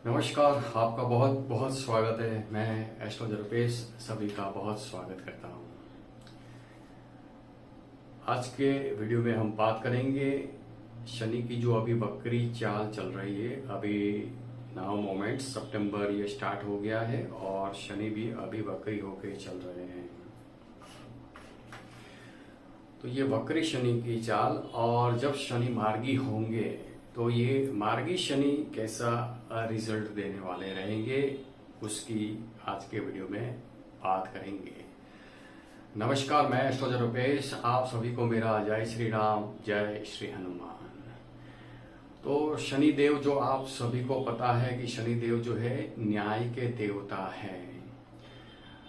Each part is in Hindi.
नमस्कार। आपका बहुत बहुत स्वागत है। मैं एस्ट्रोलॉजर रुपेश सभी का बहुत स्वागत करता हूँ। आज के वीडियो में हम बात करेंगे शनि की जो अभी वक्री चाल चल रही है। अभी नाउ मोमेंट सितंबर ये स्टार्ट हो गया है और शनि भी अभी वक्री होके चल रहे हैं। तो ये वक्री शनि की चाल, और जब शनि मार्गी होंगे तो ये मार्गी शनि कैसा रिजल्ट देने वाले रहेंगे, उसकी आज के वीडियो में बात करेंगे। नमस्कार, मैं एस्ट्रोलॉजर रुपेश, आप सभी को मेरा जय श्री राम, जय श्री हनुमान। तो शनि देव, जो आप सभी को पता है कि शनि देव जो है न्याय के देवता है।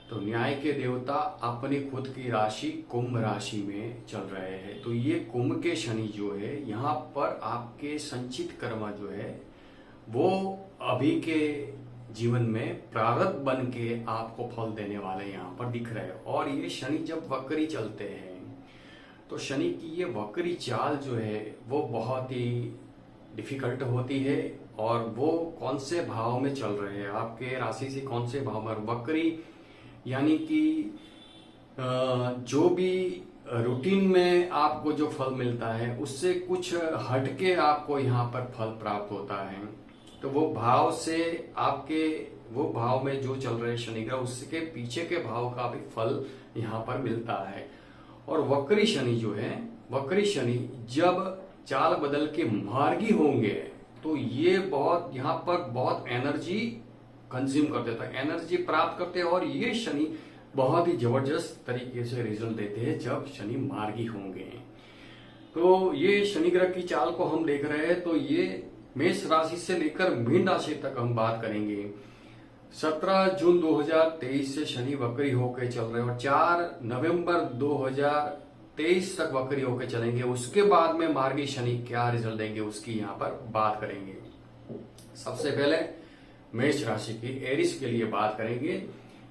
तो न्याय के देवता अपनी खुद की राशि कुंभ राशि में चल रहे हैं। तो ये कुंभ के शनि जो है यहाँ पर आपके संचित कर्म जो है वो अभी के जीवन में प्रारब्ध बन के आपको फल देने वाले यहाँ पर दिख रहे हैं। और ये शनि जब वक्री चलते हैं तो शनि की ये वक्री चाल जो है वो बहुत ही डिफिकल्ट होती है। और वो कौन से भाव में चल रहे हैं, आपके राशि से कौन से भाव में वक्री, यानी कि जो भी रूटीन में आपको जो फल मिलता है उससे कुछ हटके आपको यहाँ पर फल प्राप्त होता है। तो वो भाव से आपके वो भाव में जो चल रहे शनि ग्रह उसके पीछे के भाव का भी फल यहाँ पर मिलता है। और वक्री शनि जो है, वक्री शनि जब चाल बदल के मार्गी होंगे तो ये बहुत यहाँ पर बहुत एनर्जी कंज्यूम करते थे, एनर्जी प्राप्त करते हैं। और ये शनि बहुत ही जबरदस्त तरीके से रिजल्ट देते हैं जब शनि मार्गी होंगे। तो ये शनि ग्रह की चाल को हम देख रहे हैं। तो ये मेष राशि से लेकर मीन राशि तक हम बात करेंगे। 17 जून 2023 से शनि वक्री होकर चल रहे हैं और 4 नवंबर 2023 तक वक्री होकर चलेंगे। उसके बाद में मार्गी शनि क्या रिजल्ट देंगे उसकी यहाँ पर बात करेंगे। सबसे पहले मेष राशि की एरिस के लिए बात करेंगे।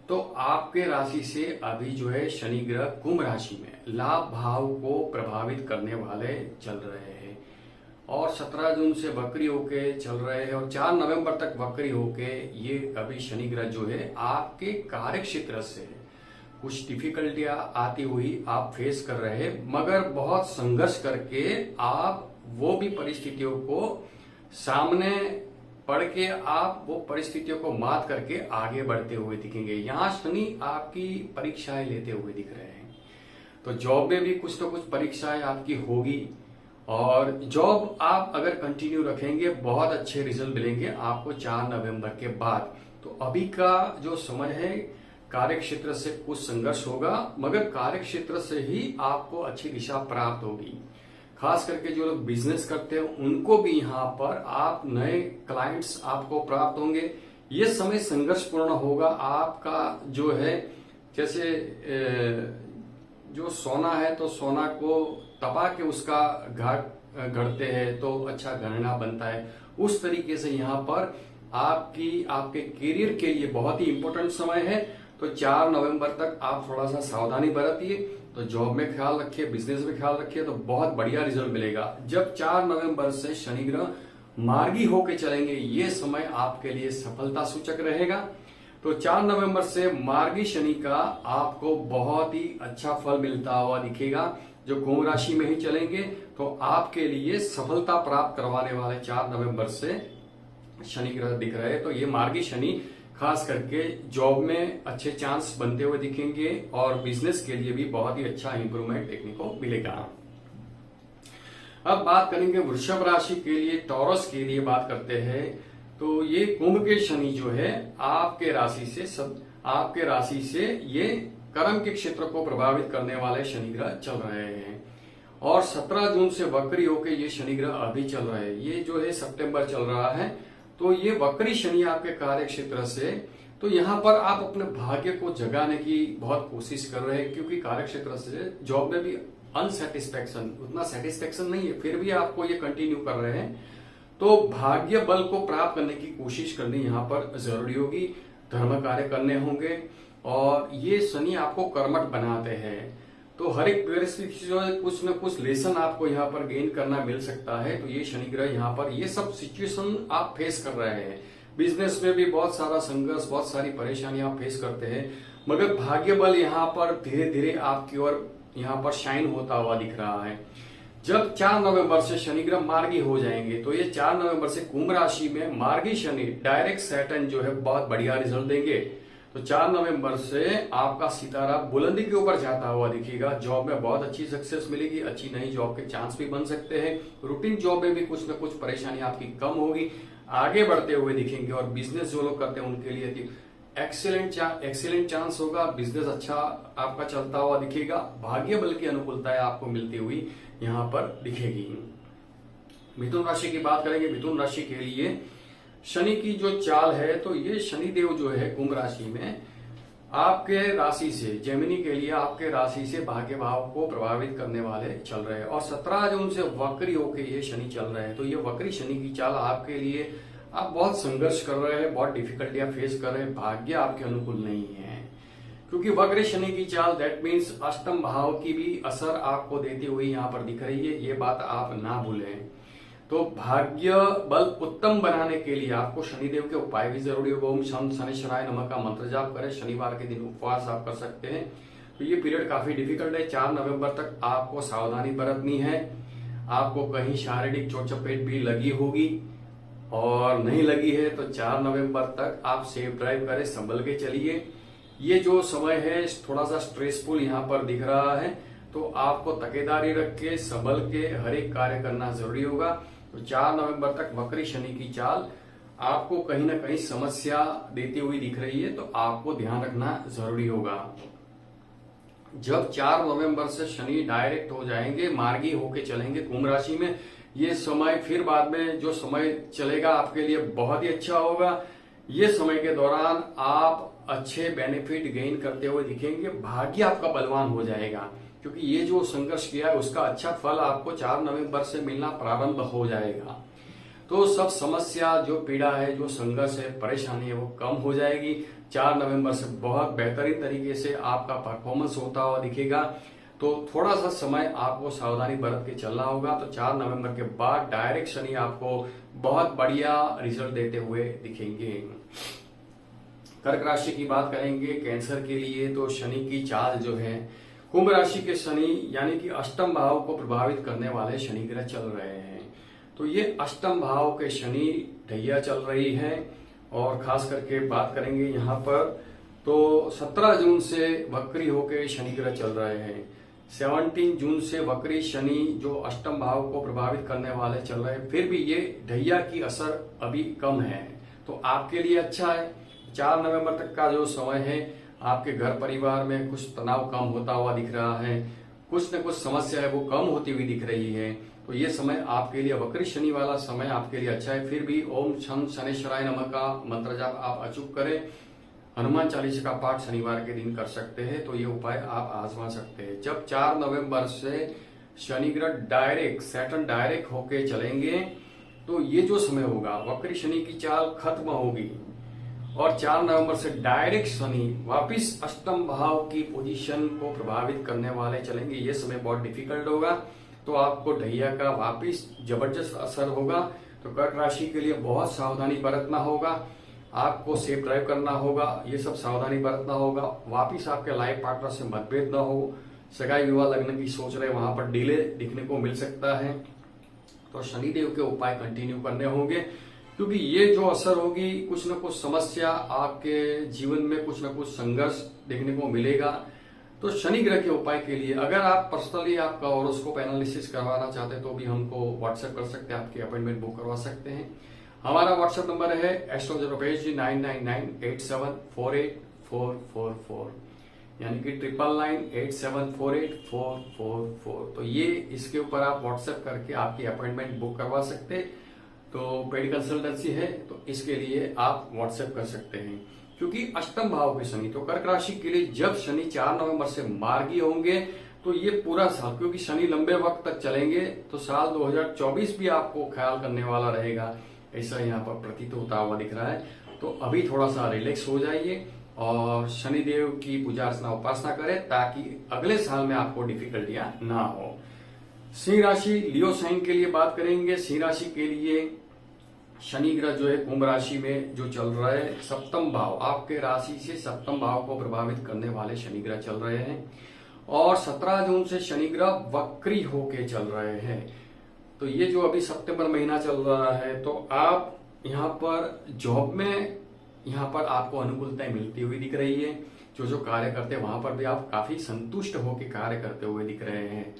तो आपके राशि से अभी जो है शनि ग्रह कुंभ राशि में लाभ भाव को प्रभावित करने वाले चल रहे हैं और 17 जून से वक्री होके चल रहे हैं और 4 नवंबर तक वक्री होके ये अभी शनि ग्रह जो है आपके कार्य क्षेत्र से कुछ डिफिकल्टियां आती हुई आप फेस कर रहे हैं, मगर बहुत संघर्ष करके आप वो भी परिस्थितियों को सामने पढ़ के आप वो परिस्थितियों को मात करके आगे बढ़ते हुए दिखेंगे। यहाँ शनि आपकी परीक्षाएं लेते हुए दिख रहे हैं। तो जॉब में भी कुछ तो कुछ परीक्षाएं आपकी होगी और जॉब आप अगर कंटिन्यू रखेंगे बहुत अच्छे रिजल्ट मिलेंगे आपको 4 नवंबर के बाद। तो अभी का जो समय है कार्य क्षेत्र से कुछ संघर्ष होगा, मगर कार्य क्षेत्र से ही आपको अच्छी दिशा प्राप्त होगी। खास करके जो लोग बिजनेस करते हैं उनको भी यहाँ पर आप नए क्लाइंट्स आपको प्राप्त होंगे। ये समय संघर्षपूर्ण होगा आपका जो है, जैसे जो सोना है तो सोना को तपा के उसका घाट गढ़ते हैं तो अच्छा गहना बनता है। उस तरीके से यहाँ पर आपके करियर के लिए बहुत ही इंपॉर्टेंट समय है। तो 4 नवंबर तक आप थोड़ा सा सावधानी बरतिए। तो जॉब में ख्याल रखिए, बिजनेस में ख्याल रखिए, तो बहुत बढ़िया रिजल्ट मिलेगा। जब 4 नवंबर से शनि ग्रह मार्गी होके चलेंगे ये समय आपके लिए सफलता सूचक रहेगा। तो 4 नवंबर से मार्गी शनि का आपको बहुत ही अच्छा फल मिलता हुआ दिखेगा। जो कुंभ राशि में ही चलेंगे तो आपके लिए सफलता प्राप्त करवाने वाले 4 नवंबर से शनि ग्रह दिख रहे हैं। तो ये मार्गी शनि खास करके जॉब में अच्छे चांस बनते हुए दिखेंगे और बिजनेस के लिए भी बहुत ही अच्छा इंप्रूवमेंट देखने को मिलेगा। अब बात करेंगे वृषभ राशि के लिए, टॉरस के लिए बात करते हैं। तो ये कुंभ के शनि जो है आपके राशि से ये कर्म के क्षेत्र को प्रभावित करने वाले शनि ग्रह चल रहे हैं और 17 जून से वक्री होके ये शनि ग्रह अभी चल रहे हैं। ये जो है सितंबर चल रहा है। तो ये वक्री शनि आपके कार्य क्षेत्र से, तो यहाँ पर आप अपने भाग्य को जगाने की बहुत कोशिश कर रहे हैं, क्योंकि कार्य क्षेत्र से जॉब में भी अनसेटिस्फैक्शन, उतना सेटिस्फैक्शन नहीं है, फिर भी आपको ये कंटिन्यू कर रहे हैं। तो भाग्य बल को प्राप्त करने की कोशिश करनी यहाँ पर जरूरी होगी। धर्म कार्य करने होंगे और ये शनि आपको कर्मठ बनाते हैं। तो हर एक परिस्थिति से कुछ न कुछ लेसन आपको यहाँ पर गेन करना मिल सकता है। तो ये शनि ग्रह यहाँ पर ये सब सिचुएशन आप फेस कर रहे हैं। बिजनेस में भी बहुत सारा संघर्ष, बहुत सारी परेशानियां फेस करते हैं, मगर भाग्य बल यहाँ पर धीरे धीरे आपकी ओर यहाँ पर शाइन होता हुआ दिख रहा है। जब 4 नवंबर से शनि ग्रह मार्गी हो जाएंगे तो ये 4 नवंबर से कुंभ राशि में मार्गी शनि डायरेक्ट सैटर्न जो है बहुत बढ़िया रिजल्ट देंगे। तो 4 नवंबर से आपका सितारा बुलंदी के ऊपर जाता हुआ दिखेगा। जॉब में बहुत अच्छी सक्सेस मिलेगी, अच्छी नई जॉब के चांस भी बन सकते हैं। रूटीन जॉब में भी कुछ न कुछ परेशानी आपकी कम होगी, आगे बढ़ते हुए दिखेंगे। और बिजनेस जो लोग करते हैं उनके लिए एक्सीलेंट चांस होगा, बिजनेस अच्छा आपका चलता हुआ दिखेगा। भाग्य बल की अनुकूलताएं आपको मिलती हुई यहाँ पर दिखेगी। मिथुन राशि की बात करेंगे। मिथुन राशि के लिए शनि की जो चाल है, तो ये शनिदेव जो है कुंभ राशि में आपके राशि से, जेमिनी के लिए आपके राशि से भाग्य भाव को प्रभावित करने वाले चल रहे हैं। और 17 जून से वक्री होके ये शनि चल रहे हैं। तो ये वक्री शनि की चाल आपके लिए, आप बहुत संघर्ष कर रहे हैं, बहुत डिफिकल्टियां फेस कर रहे हैं, भाग्य आपके अनुकूल नहीं है। क्योंकि वक्र शनि की चाल दैट मीन्स अष्टम भाव की भी असर आपको देती हुई यहाँ पर दिख रही है, ये बात आप ना भूलें। तो भाग्य बल उत्तम बनाने के लिए आपको शनिदेव के उपाय भी जरूरी होगा। ओम शं शनिश्चराय नमः का मंत्र जाप करें, शनिवार के दिन उपवास आप कर सकते हैं। तो ये पीरियड काफी डिफिकल्ट है। 4 नवंबर तक आपको सावधानी बरतनी है। आपको कहीं शारीरिक चोट चपेट भी लगी होगी, और नहीं लगी है तो 4 नवंबर तक आप सेफ ड्राइव करें, संभल के चलिए। ये जो समय है थोड़ा सा स्ट्रेसफुल यहाँ पर दिख रहा है, तो आपको तकेदारी रख के संभल के हर एक कार्य करना जरूरी होगा। तो 4 नवंबर तक वक्री शनि की चाल आपको कहीं ना कहीं समस्या देती हुई दिख रही है, तो आपको ध्यान रखना जरूरी होगा। जब 4 नवंबर से शनि डायरेक्ट हो जाएंगे, मार्गी होके चलेंगे कुंभ राशि में, ये समय फिर बाद में जो समय चलेगा आपके लिए बहुत ही अच्छा होगा। ये समय के दौरान आप अच्छे बेनिफिट गेन करते हुए दिखेंगे। भाग्य आपका बलवान हो जाएगा, क्योंकि ये जो संघर्ष किया है उसका अच्छा फल आपको 4 नवंबर से मिलना प्रारंभ हो जाएगा। तो सब समस्या, जो पीड़ा है, जो संघर्ष है, परेशानी है, वो कम हो जाएगी। 4 नवंबर से बहुत बेहतरीन तरीके से आपका परफॉर्मेंस होता हुआ दिखेगा। तो थोड़ा सा समय आपको सावधानी बरत के चलना होगा। तो 4 नवंबर के बाद डायरेक्ट शनि आपको बहुत बढ़िया रिजल्ट देते हुए दिखेंगे। कर्क राशि की बात करेंगे। कैंसर के लिए तो शनि की चाल जो है, कुंभ राशि के शनि यानी कि अष्टम भाव को प्रभावित करने वाले शनि ग्रह चल रहे हैं। तो ये अष्टम भाव के शनि ढैया चल रही है। और खास करके बात करेंगे यहाँ पर, तो 17 जून से वक्री होके शनि ग्रह चल रहे हैं। 17 जून से वक्री शनि जो अष्टम भाव को प्रभावित करने वाले चल रहे हैं, फिर भी ये ढैया की असर अभी कम है, तो आपके लिए अच्छा है। 4 नवंबर तक का जो समय है, आपके घर परिवार में कुछ तनाव कम होता हुआ दिख रहा है, कुछ न कुछ समस्या है वो कम होती हुई दिख रही है। तो ये समय आपके लिए, वक्री शनि वाला समय आपके लिए अच्छा है। फिर भी ओम शं शनिश्चराय नमः का मंत्र जाप आप अचूक करें। हनुमान चालीसा का पाठ शनिवार के दिन कर सकते हैं, तो ये उपाय आप आजमा सकते हैं। जब 4 नवंबर से शनि ग्रह डायरेक्ट, सैटर्न डायरेक्ट होके चलेंगे, तो ये जो समय होगा, वक्री शनि की चाल खत्म होगी और 4 नवंबर से डायरेक्ट शनि वापिस अष्टम भाव की पोजीशन को प्रभावित करने वाले चलेंगे। ये समय बहुत डिफिकल्ट होगा, तो आपको ढैया का वापिस जबरदस्त असर होगा। तो कर्क राशि के लिए बहुत सावधानी बरतना होगा, आपको सेफ ड्राइव करना होगा, ये सब सावधानी बरतना होगा। वापिस आपके लाइफ पार्टनर से मतभेद न हो, सगाई विवाह लगने की सोच रहे वहां पर डिले दिखने को मिल सकता है। तो शनिदेव के उपाय कंटिन्यू करने होंगे, क्योंकि ये जो असर होगी, कुछ न कुछ समस्या आपके जीवन में, कुछ न कुछ संघर्ष देखने को मिलेगा। तो शनि ग्रह के उपाय के लिए अगर आप पर्सनली आपका हॉरोस्कोप एनालिसिस करवाना चाहते हैं तो भी हमको व्हाट्सएप कर सकते हैं, आपकी अपॉइंटमेंट बुक करवा सकते हैं। हमारा व्हाट्सएप नंबर है एस्ट्रोजरोपेश 9998748444, यानी कि 9998748444। तो ये इसके ऊपर आप व्हाट्सएप करके आपकी अपॉइंटमेंट बुक करवा सकते हैं। तो पेड कंसल्टेंसी है, तो इसके लिए आप व्हाट्सएप कर सकते हैं। क्योंकि अष्टम भाव के शनि, तो कर्क राशि के लिए जब शनि 4 नवंबर से मार्गी होंगे, तो ये पूरा साल, क्योंकि शनि लंबे वक्त तक चलेंगे, तो साल 2024 भी आपको ख्याल करने वाला रहेगा, ऐसा यहाँ पर प्रतीत होता हुआ दिख रहा है। तो अभी थोड़ा सा रिलैक्स हो जाइए और शनिदेव की पूजा अर्चना उपासना करें, ताकि अगले साल में आपको डिफिकल्टियां ना हो। सिंह राशि, लियो साइन के लिए बात करेंगे। सिंह राशि के लिए शनि ग्रह जो है कुंभ राशि में जो चल रहा है, सप्तम भाव, आपके राशि से सप्तम भाव को प्रभावित करने वाले शनि ग्रह चल रहे हैं और 17 जून से शनि ग्रह वक्री होके चल रहे हैं। तो ये जो अभी सितंबर महीना चल रहा है, तो आप यहाँ पर जॉब में यहाँ पर आपको अनुकूलताएं मिलती हुई दिख रही है। जो कार्य करते हैं वहां पर भी आप काफी संतुष्ट होकर कार्य करते हुए दिख रहे हैं।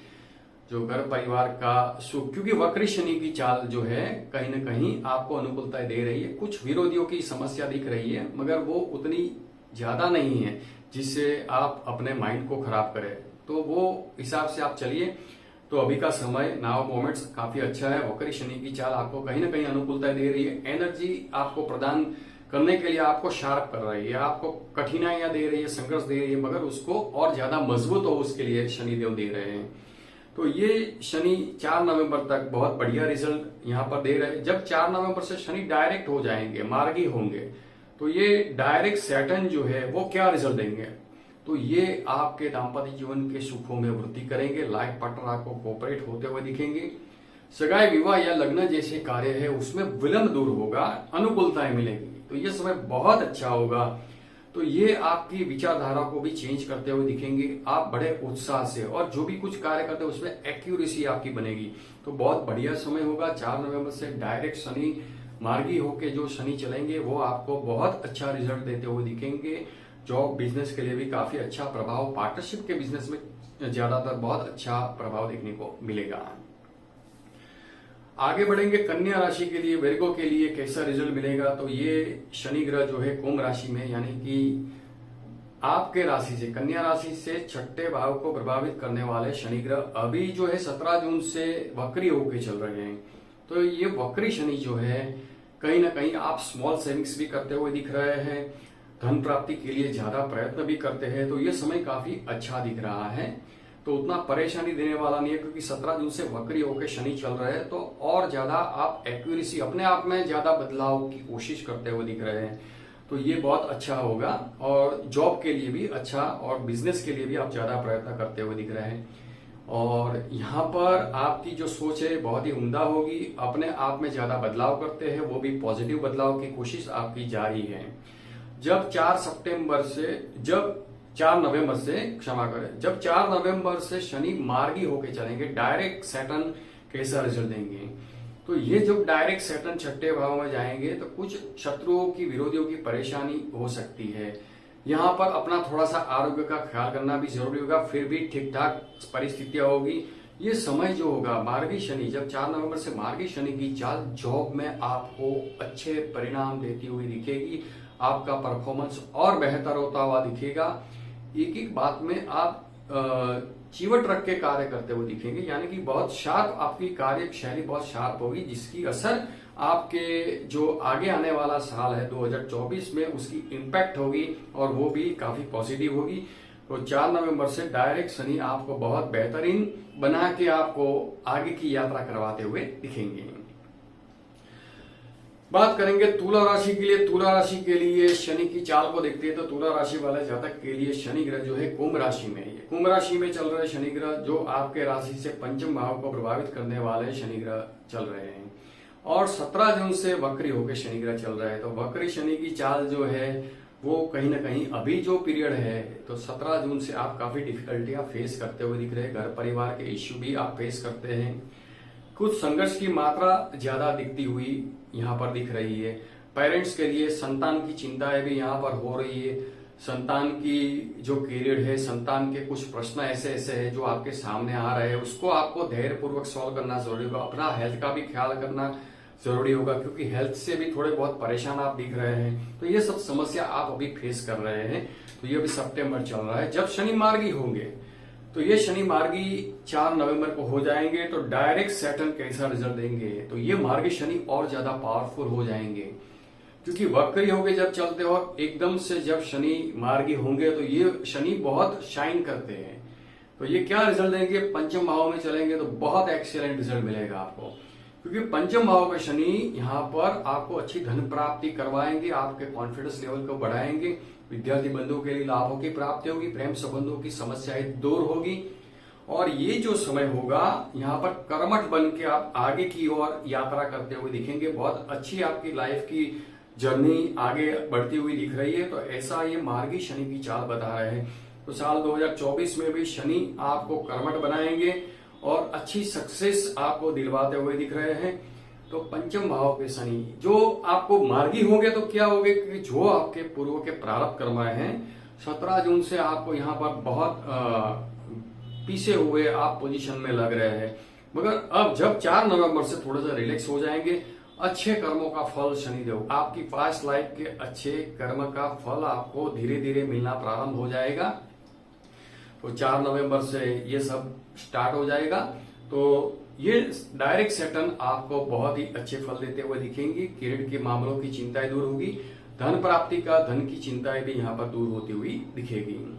जो घर परिवार का सुख, क्योंकि वक्री शनि की चाल जो है कहीं ना कहीं आपको अनुकूलता दे रही है। कुछ विरोधियों की समस्या दिख रही है, मगर वो उतनी ज्यादा नहीं है जिससे आप अपने माइंड को खराब करें। तो वो हिसाब से आप चलिए। तो अभी का समय नाउ मोमेंट्स काफी अच्छा है। वक्री शनि की चाल आपको कहीं ना कहीं अनुकूलता दे रही है। एनर्जी आपको प्रदान करने के लिए आपको शार्प कर रही है, आपको कठिनाइयां दे रही है, संघर्ष दे रही है, मगर उसको और ज्यादा मजबूत हो उसके लिए शनिदेव दे रहे हैं। तो ये शनि 4 नवंबर तक बहुत बढ़िया रिजल्ट यहाँ पर दे रहे हैं। जब 4 नवंबर से शनि डायरेक्ट हो जाएंगे, मार्गी होंगे, तो ये डायरेक्ट सैटर्न जो है वो क्या रिजल्ट देंगे, तो ये आपके दाम्पत्य जीवन के सुखों में वृद्धि करेंगे। लाइफ पार्टनर आपको कोऑपरेट होते हुए दिखेंगे। सगाई विवाह या लग्न जैसे कार्य है उसमें विलंब दूर होगा, अनुकूलताएं मिलेंगी। तो ये समय बहुत अच्छा होगा। तो ये आपकी विचारधारा को भी चेंज करते हुए दिखेंगे। आप बड़े उत्साह से और जो भी कुछ कार्य करते हैं उसमें एक्यूरेसी आपकी बनेगी। तो बहुत बढ़िया समय होगा। 4 नवंबर से डायरेक्ट शनि मार्गी होके जो शनि चलेंगे वो आपको बहुत अच्छा रिजल्ट देते हुए दिखेंगे। जॉब बिजनेस के लिए भी काफी अच्छा प्रभाव, पार्टनरशिप के बिजनेस में ज्यादातर बहुत अच्छा प्रभाव देखने को मिलेगा। आगे बढ़ेंगे कन्या राशि के लिए, वर्गों के लिए कैसा रिजल्ट मिलेगा। तो ये शनि ग्रह जो है कुंभ राशि में, यानी कि आपके राशि से, कन्या राशि से 6ठे भाव को प्रभावित करने वाले शनि ग्रह अभी जो है 17 जून से वक्री होके चल रहे हैं। तो ये वक्री शनि जो है कहीं ना कहीं आप स्मॉल सेविंग्स भी करते हुए दिख रहे हैं, धन प्राप्ति के लिए ज्यादा प्रयत्न भी करते हैं। तो ये समय काफी अच्छा दिख रहा है। तो उतना परेशानी देने वाला नहीं है, क्योंकि 17 जून से वक्री होकर शनि चल रहे हैं। तो और ज्यादा आप एक्यूरेसी, अपने आप में ज्यादा बदलाव की कोशिश करते हुए दिख रहे हैं। तो ये बहुत अच्छा होगा और जॉब के लिए भी अच्छा और बिजनेस के लिए भी आप ज्यादा प्रयत्न करते हुए दिख रहे हैं। और यहाँ पर आपकी जो सोच है बहुत ही उम्दा होगी। अपने आप में ज्यादा बदलाव करते हैं, वो भी पॉजिटिव बदलाव की कोशिश आपकी जारी है। जब 4 नवंबर से क्षमा करें, जब 4 नवंबर से शनि मार्गी होके चलेंगे, डायरेक्ट सैटर्न कैसा रिजल्ट देंगे। तो ये जब डायरेक्ट सैटर्न 6ठे भाव में जाएंगे तो कुछ शत्रुओं की, विरोधियों की परेशानी हो सकती है। यहाँ पर अपना थोड़ा सा आरोग्य का ख्याल करना भी जरूरी होगा। फिर भी ठीक ठाक परिस्थितियां होगी। ये समय जो होगा मार्गी शनि, जब 4 नवंबर से मार्गी शनि की चाल जॉब में आपको अच्छे परिणाम देती हुई दिखेगी। आपका परफॉर्मेंस और बेहतर होता हुआ दिखेगा। एक एक बात में आप चिवट रख के कार्य करते हुए दिखेंगे, यानी कि बहुत शार्प आपकी कार्य शैली बहुत शार्प होगी, जिसकी असर आपके जो आगे आने वाला साल है 2024 में उसकी इम्पैक्ट होगी और वो भी काफी पॉजिटिव होगी। तो 4 नवंबर से डायरेक्ट शनि आपको बहुत बेहतरीन बना के आपको आगे की यात्रा करवाते हुए दिखेंगे। बात करेंगे तुला राशि के लिए। तुला राशि के लिए शनि की चाल को देखते हैं तो तुला राशि वाले जातक के लिए शनि ग्रह जो है कुंभ राशि में है। कुंभ राशि में चल रहे शनि ग्रह जो आपके राशि से पंचम भाव को प्रभावित करने वाले शनि ग्रह चल रहे हैं और 17 जून से वक्री होकर शनि ग्रह चल रहा है। तो वक्री शनि की चाल जो है वो कहीं ना कहीं अभी जो पीरियड है, तो 17 जून से आप काफी डिफिकल्टियां फेस करते हुए दिख रहे हैं। घर परिवार के इश्यू भी आप फेस करते हैं। कुछ संघर्ष की मात्रा ज्यादा दिखती हुई यहाँ पर दिख रही है। पेरेंट्स के लिए संतान की चिंताएं भी यहाँ पर हो रही है। संतान की जो पीरियड है, संतान के कुछ प्रश्न ऐसे ऐसे हैं जो आपके सामने आ रहे हैं, उसको आपको धैर्य पूर्वक सॉल्व करना जरूरी होगा। अपना हेल्थ का भी ख्याल करना जरूरी होगा, क्योंकि हेल्थ से भी थोड़े बहुत परेशान आप दिख रहे हैं। तो ये सब समस्या आप अभी फेस कर रहे हैं। तो ये अभी सितंबर चल रहा है। जब शनि मार्गी होंगे तो ये शनि मार्गी 4 नवंबर को हो जाएंगे, तो डायरेक्ट सैटर्न कैसा रिजल्ट देंगे, तो ये मार्गी शनि और ज्यादा पावरफुल हो जाएंगे, क्योंकि वक्री होके जब चलते हो एकदम से जब शनि मार्गी होंगे तो ये शनि बहुत शाइन करते हैं। तो ये क्या रिजल्ट देंगे, पंचम भाव में चलेंगे तो बहुत एक्सीलेंट रिजल्ट मिलेगा आपको, क्योंकि पंचम भाव का शनि यहाँ पर आपको अच्छी धन प्राप्ति करवाएंगे, आपके कॉन्फिडेंस लेवल को बढ़ाएंगे। विद्यार्थी बंधुओं के लिए लाभों की प्राप्ति होगी, प्रेम संबंधों की समस्याएं दूर होगी और ये जो समय होगा यहाँ पर कर्मठ बन के आप आगे की ओर यात्रा करते हुए दिखेंगे। बहुत अच्छी आपकी लाइफ की जर्नी आगे बढ़ती हुई दिख रही है। तो ऐसा ये मार्गी शनि की चाल बता रहे हैं। तो साल 2024 में भी शनि आपको कर्मठ बनाएंगे और अच्छी सक्सेस आपको दिलवाते हुए दिख रहे हैं। तो पंचम भाव के शनि जो आपको मार्गी होंगे तो क्या होगे कि जो आपके पूर्व के प्रारब्ध कर्म हैं 17 जून से आपको यहाँ पर बहुत पीछे हुए आप पोजीशन में लग रहे हैं, मगर अब जब 4 नवंबर से थोड़ा सा रिलैक्स हो जाएंगे, अच्छे कर्मों का फल शनिदेव आपकी पास्ट लाइफ के अच्छे कर्म का फल आपको धीरे धीरे मिलना प्रारंभ हो जाएगा। तो 4 नवंबर से ये सब स्टार्ट हो जाएगा। तो ये डायरेक्ट सैटर्न आपको बहुत ही अच्छे फल देते हुए दिखेंगे। किरण के मामलों की चिंताएं दूर होगी, धन प्राप्ति का धन की चिंताएं भी यहाँ पर दूर होती हुई दिखेगी।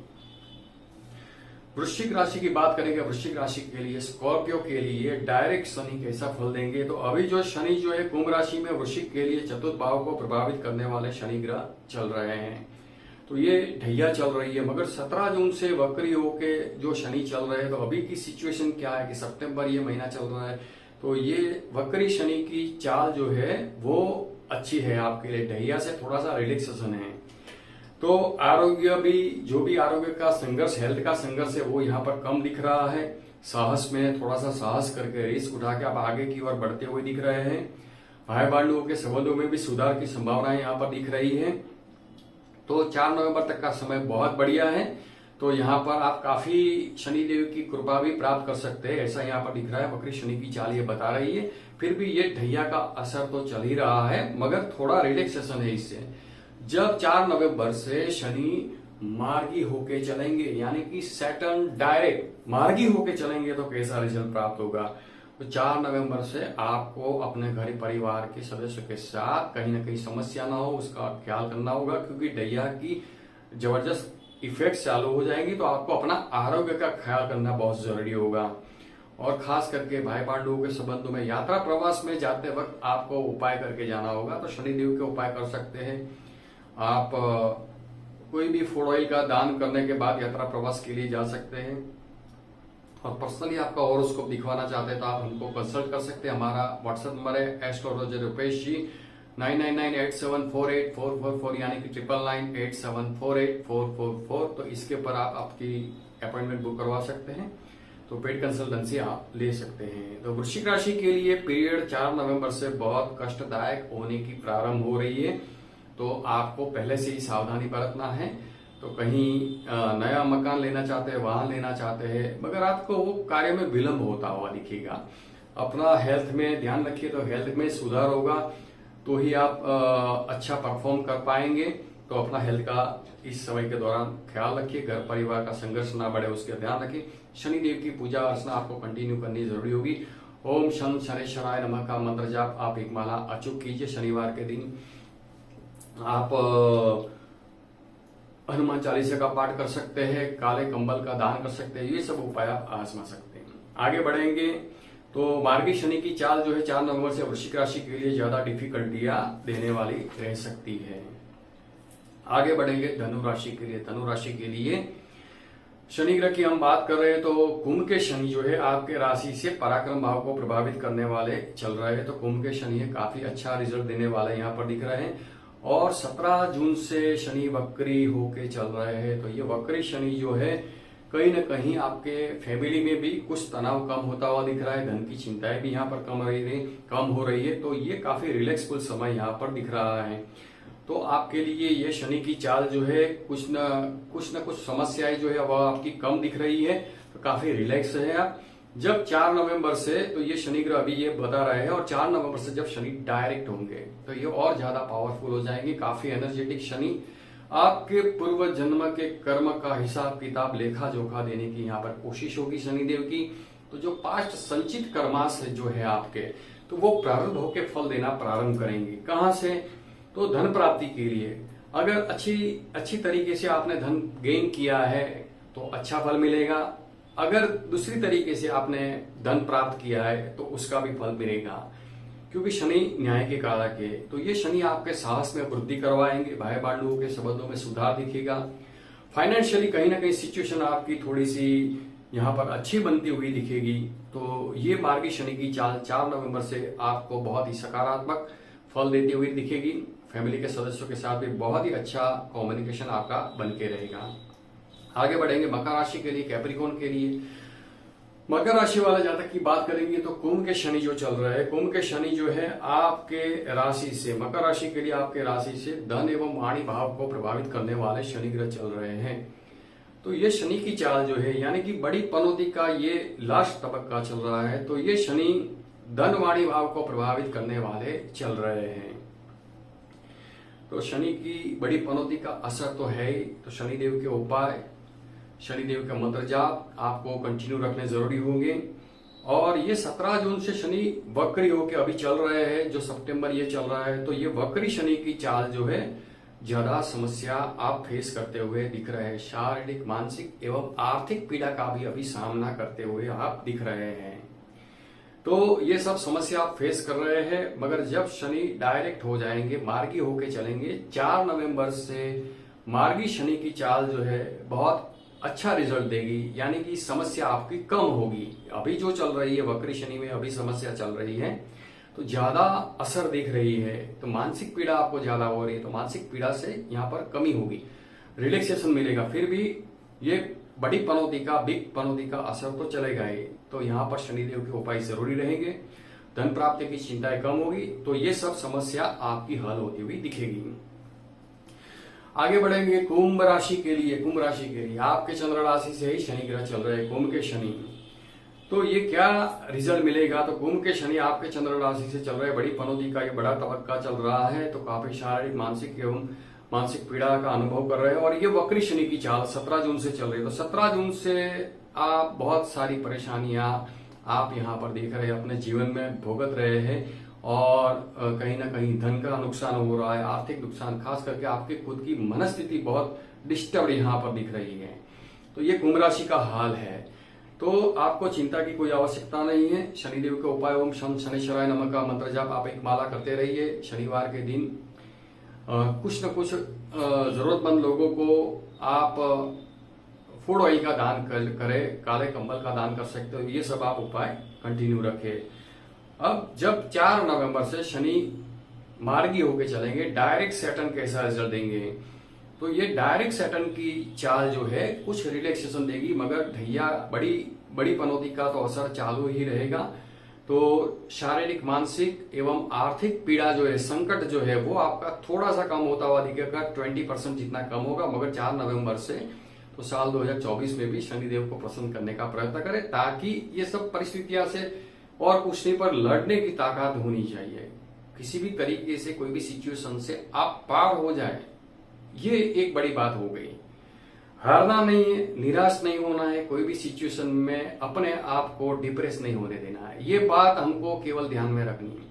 वृश्चिक राशि की बात करेंगे। वृश्चिक राशि के लिए स्कॉर्पियो के लिए डायरेक्ट शनि कैसा फल देंगे। तो अभी जो शनि जो है कुंभ राशि में वृश्चिक के लिए चतुर्थ भाव को प्रभावित करने वाले शनि ग्रह चल रहे हैं। तो ये ढैया चल रही है, मगर 17 जून से वक्री होके जो शनि चल रहे हैं। तो अभी की सिचुएशन क्या है कि सितंबर ये महीना चल रहा है, तो ये वक्री शनि की चाल जो है वो अच्छी है आपके लिए। ढैया से थोड़ा सा रिलैक्सेशन है। तो आरोग्य भी जो भी आरोग्य का संघर्ष, हेल्थ का संघर्ष है वो यहाँ पर कम दिख रहा है। साहस में थोड़ा सा साहस करके रिस्क उठा के आप आगे की ओर बढ़ते हुए दिख रहे हैं। भाई बंधुओं के संबंधों में भी सुधार की संभावनाएं यहाँ पर दिख रही है। तो 4 नवंबर तक का समय बहुत बढ़िया है। तो यहाँ पर आप काफी शनिदेव की कृपा भी प्राप्त कर सकते हैं, ऐसा यहाँ पर दिख रहा है। वक्री शनि की चाल ये बता रही है। फिर भी ये ढैया का असर तो चल ही रहा है, मगर थोड़ा रिलैक्सेशन है इससे। जब 4 नवंबर से शनि मार्गी होके चलेंगे, यानी कि सैटर्न डायरेक्ट मार्गी होके चलेंगे, तो कैसा रिजल्ट प्राप्त होगा। तो 4 नवंबर से आपको अपने घर परिवार के सदस्यों के साथ कहीं ना कहीं समस्या ना हो उसका ख्याल करना होगा, क्योंकि ढैया की जबरदस्त इफेक्ट चालू हो जाएंगी। तो आपको अपना आरोग्य का ख्याल करना बहुत जरूरी होगा। और खास करके भाई पांडवों के संबंधों में यात्रा प्रवास में जाते वक्त आपको उपाय करके जाना होगा। तो शनिदेव के उपाय कर सकते हैं आप। कोई भी फूड ऑयल का दान करने के बाद यात्रा प्रवास के लिए जा सकते हैं। और पर्सनली आपका हॉरोस्कोप दिखवाना चाहते हैं तो आप हमको कंसल्ट कर सकते हैं। हमारा व्हाट्सएप नंबर है एस्ट्रोलॉजर रुपेश जी 9998748444, यानी कि 9998748444। तो इसके ऊपर आप आपकी अपॉइंटमेंट बुक करवा सकते हैं। तो पेड कंसल्टेंसी आप ले सकते हैं। तो वृश्चिक राशि के लिए पीरियड 4 नवंबर से बहुत कष्टदायक होने की प्रारंभ हो रही है। तो आपको पहले से ही सावधानी बरतना है। तो कहीं नया मकान लेना चाहते हैं, वाहन लेना चाहते हैं, मगर आपको वो कार्य में विलंब होता हुआ दिखेगा। अपना हेल्थ में ध्यान रखिए, तो हेल्थ में सुधार होगा तो ही आप अच्छा परफॉर्म कर पाएंगे। तो अपना हेल्थ का इस समय के दौरान ख्याल रखिए। घर परिवार का संघर्ष ना बढ़े उसका ध्यान रखिए। शनिदेव की पूजा अर्चना आपको कंटिन्यू करनी जरूरी होगी। ओम शं शनेश्वराय नमः का मंत्र जाप आप एक माला अचूक कीजिए। शनिवार के दिन आप हनुमान चालीसा का पाठ कर सकते हैं, काले कंबल का दान कर सकते हैं। ये सब उपाय आप आजमा सकते हैं। आगे बढ़ेंगे तो मार्गी शनि की चाल जो है 4 नवंबर से वृश्चिक राशि के लिए ज्यादा डिफिकल्टियां देने वाली रह सकती है। आगे बढ़ेंगे धनु राशि के लिए। धनु राशि के लिए शनि ग्रह की हम बात कर रहे हैं तो कुंभ के शनि जो है आपके राशि से पराक्रम भाव को प्रभावित करने वाले चल रहे हैं। तो कुंभ के शनि काफी अच्छा रिजल्ट देने वाले यहाँ पर दिख रहे हैं। और 17 जून से शनि वक्री होके चल रहे हैं। तो ये वक्री शनि जो है कहीं न कहीं आपके फैमिली में भी कुछ तनाव कम होता हुआ दिख रहा है। धन की चिंताएं भी यहाँ पर कम हो रही है। तो ये काफी रिलैक्सफुल समय यहाँ पर दिख रहा है। तो आपके लिए ये शनि की चाल जो है कुछ न कुछ समस्याएं जो है वह आपकी कम दिख रही है। तो काफी रिलैक्स है आप। जब 4 नवंबर से तो ये शनि ग्रह अभी ये बता रहे हैं, और 4 नवंबर से जब शनि डायरेक्ट होंगे तो ये और ज्यादा पावरफुल हो जाएंगे। काफी एनर्जेटिक शनि आपके पूर्व जन्म के कर्म का हिसाब किताब लेखा जोखा देने की यहाँ पर कोशिश होगी शनिदेव की। तो जो पास्ट संचित कर्माश जो है आपके, तो वो प्रारंभ होकर फल देना प्रारंभ करेंगे। कहां से? तो धन प्राप्ति के लिए। अगर अच्छी तरीके से आपने धन गेन किया है तो अच्छा फल मिलेगा। अगर दूसरी तरीके से आपने धन प्राप्त किया है तो उसका भी फल मिलेगा, क्योंकि शनि न्याय के कारक है। तो ये शनि आपके साहस में वृद्धि करवाएंगे। भाई बंधुओं के संबंधों में सुधार दिखेगा। फाइनेंशियली कहीं ना कहीं सिचुएशन आपकी थोड़ी सी यहाँ पर अच्छी बनती हुई दिखेगी। तो ये मार्गी शनि की चाल 4 नवंबर से आपको बहुत ही सकारात्मक फल देती हुई दिखेगी। फैमिली के सदस्यों के साथ भी बहुत ही अच्छा कम्युनिकेशन आपका बन के रहेगा। आगे बढ़ेंगे मकर राशि के लिए, कैप्रिकॉर्न के लिए। मकर राशि वाले जातक की बात करेंगे तो कुंभ के शनि जो चल रहा है, कुंभ के शनि जो है आपके राशि से, मकर राशि के लिए आपके राशि से धन एवं वाणी भाव को प्रभावित करने वाले शनि ग्रह चल रहे हैं। तो ये शनि की चाल जो है, यानी कि बड़ी पनौती का ये लास्ट तबक्का चल रहा है। तो ये शनि धन वाणी भाव को प्रभावित करने वाले चल रहे हैं। तो शनि की बड़ी पनौती का असर तो है ही। तो शनिदेव के उपाय, शनिदेव का मंत्र जाप आपको कंटिन्यू रखने जरूरी होंगे। और ये 17 जून से शनि वक्री होके अभी चल रहे हैं, जो सितंबर ये चल रहा है। तो ये वक्री शनि की चाल जो है, ज्यादा समस्या आप फेस करते हुए दिख रहे हैं। शारीरिक, मानसिक एवं आर्थिक पीड़ा का भी अभी सामना करते हुए आप दिख रहे हैं। तो ये सब समस्या आप फेस कर रहे हैं। मगर जब शनि डायरेक्ट हो जाएंगे, मार्गी होके चलेंगे, 4 नवंबर से मार्गी शनि की चाल जो है बहुत अच्छा रिजल्ट देगी। यानी कि समस्या आपकी कम होगी। अभी जो चल रही है वक्री शनि में, अभी समस्या चल रही है तो ज्यादा असर दिख रही है। तो मानसिक पीड़ा आपको ज्यादा हो रही है, तो मानसिक पीड़ा से यहाँ पर कमी होगी, रिलैक्सेशन मिलेगा। फिर भी ये बड़ी पनौती का, बिग पनौती का असर तो चलेगा ही। तो यहाँ पर शनिदेव के उपाय जरूरी रहेंगे। धन प्राप्ति की चिंताएं कम होगी। तो ये सब समस्या आपकी हल होती हुई दिखेगी। आगे बढ़ेंगे कुंभ राशि के लिए। कुंभ राशि के लिए आपके चंद्र राशि से ही शनि ग्रह चल रहे हैं, कुंभ के शनि। तो ये क्या रिजल्ट मिलेगा? तो कुंभ के शनि आपके चंद्र राशि से चल रहे, बड़ी पनौती का ये बड़ा तबक्का चल रहा है। तो काफी शारीरिक, मानसिक एवं मानसिक पीड़ा का अनुभव कर रहे हैं। और ये वक्री शनि की चाल 17 जून से चल रही है। तो 17 जून से आप बहुत सारी परेशानियां आप यहाँ पर देख रहे हैं, अपने जीवन में भुगत रहे हैं। और कहीं ना कहीं धन का नुकसान हो रहा है, आर्थिक नुकसान, खास करके आपकी खुद की मनस्थिति बहुत डिस्टर्ब यहाँ पर दिख रही है। तो ये कुंभ राशि का हाल है। तो आपको चिंता की कोई आवश्यकता नहीं है। शनिदेव के उपाय ओम शं शनिश्चराय नमः का मंत्र जाप आप एक माला करते रहिए। शनिवार के दिन कुछ न कुछ जरूरतमंद लोगों को आप फूड ऑयल का दान करें, काले कंबल का दान कर सकते हो। ये सब आप उपाय कंटिन्यू रखें। अब जब 4 नवंबर से शनि मार्गी होके चलेंगे, डायरेक्ट सैटर्न कैसा रिजल्ट देंगे? तो ये डायरेक्ट सैटर्न की चाल जो है कुछ रिलैक्सेशन देगी, मगर भैया बड़ी पनौती का तो असर चालू ही रहेगा। तो शारीरिक, मानसिक एवं आर्थिक पीड़ा जो है, संकट जो है, वो आपका थोड़ा सा कम होता हुआ दिखेगा, 20% जितना कम होगा। मगर 4 नवंबर से तो साल 2024 में भी शनिदेव को प्रसन्न करने का प्रयत्न करें, ताकि ये सब परिस्थितियां से और कुछ नहीं पर लड़ने की ताकत होनी चाहिए। किसी भी तरीके से कोई भी सिचुएशन से आप पार हो जाए, ये एक बड़ी बात हो गई। हारना नहीं है, निराश नहीं होना है, कोई भी सिचुएशन में अपने आप को डिप्रेस नहीं होने देना है। ये बात हमको केवल ध्यान में रखनी है।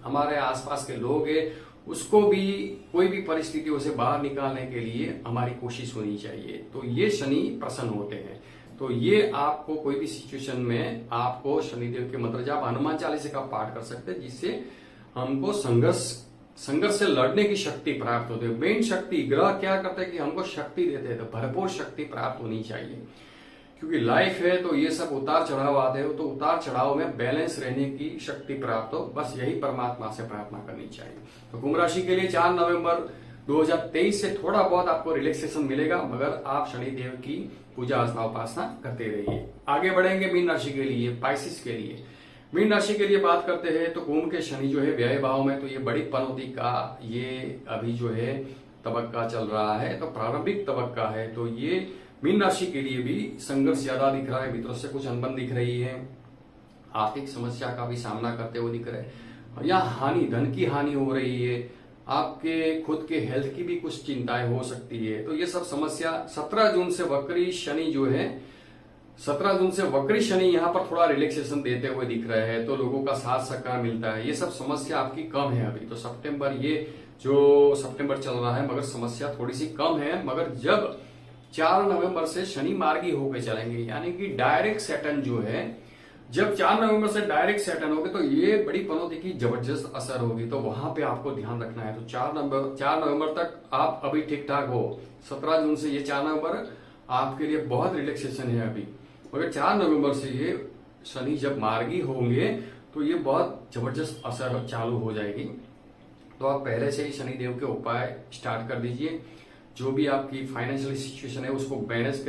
हमारे आसपास के लोग हैं, उसको भी कोई भी परिस्थितियों से बाहर निकालने के लिए हमारी कोशिश होनी चाहिए। तो ये शनि प्रसन्न होते हैं। तो ये आपको कोई भी सिचुएशन में आपको शनिदेव के मंत्र जाप, हनुमान चालीसा का पाठ कर सकते हैं, जिससे हमको संघर्ष से लड़ने की शक्ति प्राप्त होती है। मेन शक्ति ग्रह क्या करते हैं कि हमको शक्ति देते हैं। तो भरपूर शक्ति प्राप्त होनी चाहिए, क्योंकि लाइफ है तो ये सब उतार चढ़ाव आते हो। तो उतार चढ़ाव में बैलेंस रहने की शक्ति प्राप्त हो, बस यही परमात्मा से प्रार्थना करनी चाहिए। तो कुंभ राशि के लिए 4 नवंबर 2023 से थोड़ा बहुत आपको रिलैक्सेशन मिलेगा, मगर आप शनिदेव की पूजा अर्चना उपासना करते रहिए। आगे बढ़ेंगे मीन राशि के लिए, पाइसिस के लिए। मीन राशि के लिए बात करते हैं तो कुंभ के शनि जो है व्यय भाव में, तो ये बड़ी पनौती का ये अभी जो है तबक्का चल रहा है। तो प्रारंभिक तबक्का है। तो ये मीन राशि के लिए भी संघर्ष ज्यादा दिख रहा है, मित्रों से कुछ अनबन दिख रही है, आर्थिक समस्या का भी सामना करते हुए दिख रहे हैं। और यहाँ हानि, धन की हानि हो रही है, आपके खुद के हेल्थ की भी कुछ चिंताएं हो सकती है। तो ये सब समस्या 17 जून से वक्री शनि जो है, 17 जून से वक्री शनि यहाँ पर थोड़ा रिलैक्सेशन देते हुए दिख रहे हैं। तो लोगों का साथ सहकार मिलता है। ये सब समस्या आपकी कम है अभी। तो सितंबर, ये जो सितंबर चल रहा है, मगर समस्या थोड़ी सी कम है। मगर जब 4 नवंबर से शनि मार्गी होकर चलेंगे, यानी कि डायरेक्ट सैटर्न जो है, जब 4 नवंबर से डायरेक्ट सैटर्न होगे, तो ये बड़ी पनौती की जबरदस्त असर होगी। तो वहां पे आपको ध्यान रखना है। तो 4 नवंबर तक आप अभी ठीक ठाक हो। 17 जून से ये 4 नवंबर आपके लिए बहुत रिलैक्सेशन है अभी। मगर 4 नवंबर से ये शनि जब मार्गी होंगे तो ये बहुत जबरदस्त असर चालू हो जाएगी। तो आप पहले से ही शनिदेव के उपाय स्टार्ट कर दीजिए। जो भी आपकी फाइनेंशियल सिचुएशन है उसको बैलेंस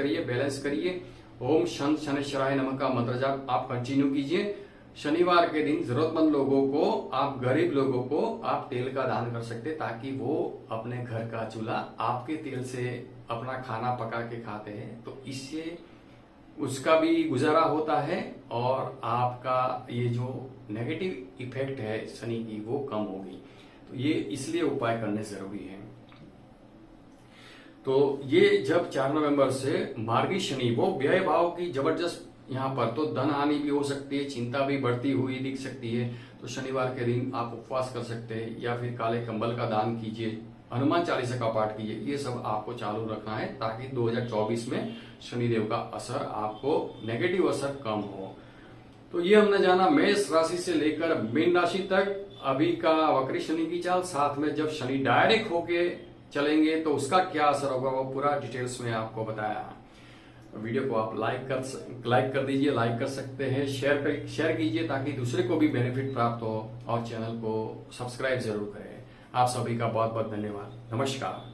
करिए। ओम शन शनिश्चराय नमः का मंत्र जाप आप कंटिन्यू कीजिए। शनिवार के दिन जरूरतमंद लोगों को, आप गरीब लोगों को आप तेल का दान कर सकते, ताकि वो अपने घर का चूल्हा आपके तेल से अपना खाना पका के खाते हैं, तो इससे उसका भी गुजारा होता है और आपका ये जो नेगेटिव इफेक्ट है शनि की वो कम होगी। तो ये इसलिए उपाय करने जरूरी है। तो ये जब 4 नवंबर से मार्गी शनि, वो व्यय भाव की जबरदस्त यहाँ पर तो धन हानि भी हो सकती है, चिंता भी बढ़ती हुई दिख सकती है। तो शनिवार के दिन आप उपवास कर सकते हैं या फिर काले कंबल का दान कीजिए, हनुमान चालीसा का पाठ कीजिए। ये सब आपको चालू रखना है ताकि 2024 में शनिदेव का असर, आपको नेगेटिव असर कम हो। तो ये हमने जाना मेष राशि से लेकर मीन राशि तक अभी का वक्री शनि की चाल, साथ में जब शनि डायरेक्ट होके चलेंगे तो उसका क्या असर होगा वो पूरा डिटेल्स में आपको बताया। वीडियो को आप लाइक कर दीजिए, लाइक कर सकते हैं, शेयर कीजिए ताकि दूसरे को भी बेनिफिट प्राप्त हो, और चैनल को सब्सक्राइब जरूर करें। आप सभी का बहुत बहुत धन्यवाद। नमस्कार।